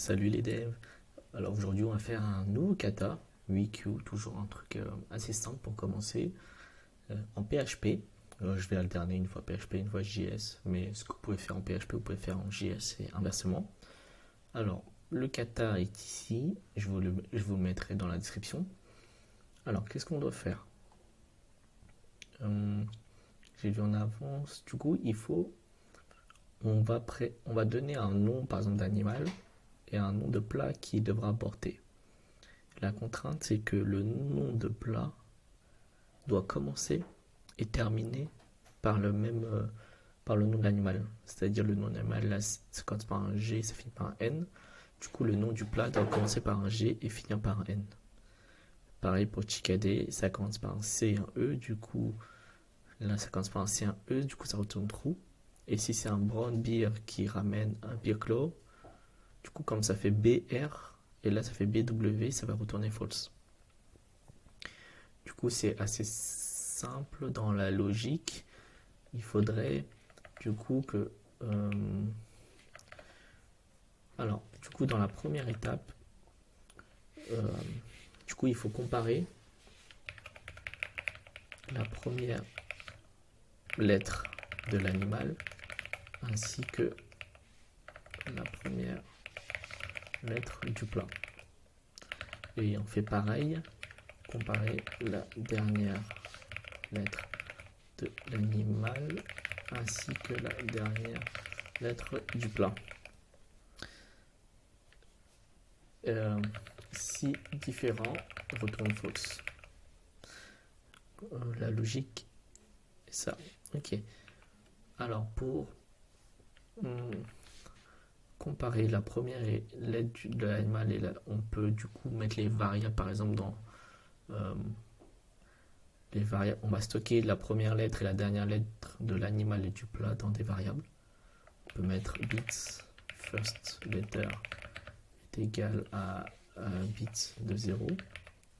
Salut les devs. Alors aujourd'hui on va faire un nouveau kata, 8Q, toujours un truc assez simple pour commencer, en PHP. Je vais alterner une fois PHP, une fois JS, mais ce que vous pouvez faire en PHP, vous pouvez faire en JS et inversement. Alors le kata est ici, je vous le mettrai dans la description. Alors qu'est-ce qu'on doit faire? J'ai vu en avance, du coup on va donner un nom par exemple d'animal et un nom de plat qui devra porter. La contrainte, c'est que le nom de plat doit commencer et terminer par par le nom de l'animal. C'est-à-dire le nom de l'animal, là, ça commence par un G, ça finit par un N. Du coup, le nom du plat doit commencer par un G et finir par un N. Pareil pour Chicadé, ça commence par un C et un E. Du coup, là, ça commence par un C et un E. Du coup, ça retourne true. Et si c'est un brown beer qui ramène un beer claw, du coup, comme ça fait BR, et là, ça fait BW, ça va retourner false. Du coup, c'est assez simple dans la logique. Il faudrait du coup que... alors, du coup, dans la première étape, euh, du coup, il faut comparer la première lettre de l'animal ainsi que la première lettre du plat. Et on fait pareil, comparer la dernière lettre de l'animal ainsi que la dernière lettre du plat. Si différent, retourne false. La logique est ça. Ok. Alors pour comparer la première lettre de l'animal et on peut du coup mettre les variables par exemple dans les variables. On va stocker la première lettre et la dernière lettre de l'animal et du plat dans des variables. On peut mettre bits first letter est égal à bits de 0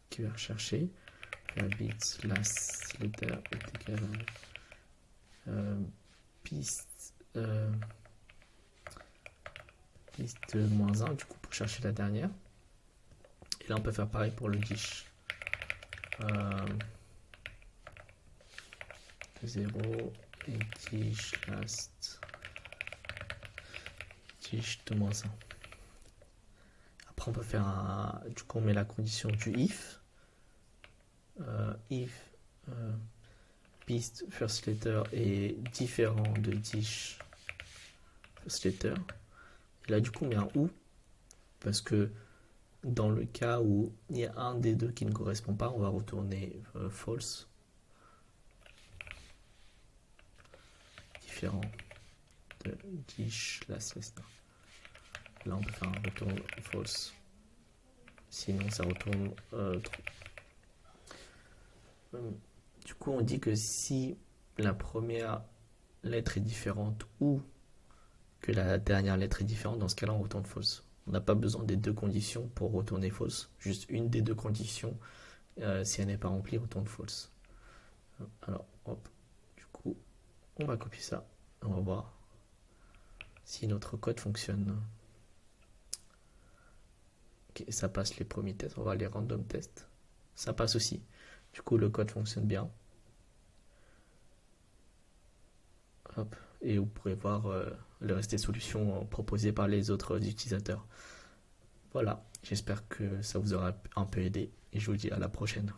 qui va rechercher. La bits last letter est égal à piste piste moins 1 du coup pour chercher la dernière. Et là on peut faire pareil pour le dish. 0 et dish last dish de moins 1. Après on peut faire du coup on met la condition du if. If piste first letter est différent de dish first letter. Et là du coup on met un ou parce que dans le cas où il y a un des deux qui ne correspond pas, on va retourner false. Différent de dish last listener. Là on peut faire un retourne false. Sinon ça retourne true. Du coup on dit que si la première lettre est différente ou que la dernière lettre est différente, dans ce cas-là on retourne false. On n'a pas besoin des deux conditions pour retourner false. Juste une des deux conditions, si elle n'est pas remplie, retourne false. Alors, hop, du coup, on va copier ça. On va voir si notre code fonctionne. Ok, ça passe les premiers tests. On va voir les random tests. Ça passe aussi. Du coup, le code fonctionne bien. Hop. Et vous pourrez voir le reste des solutions proposées par les autres utilisateurs. Voilà, j'espère que ça vous aura un peu aidé et je vous dis à la prochaine.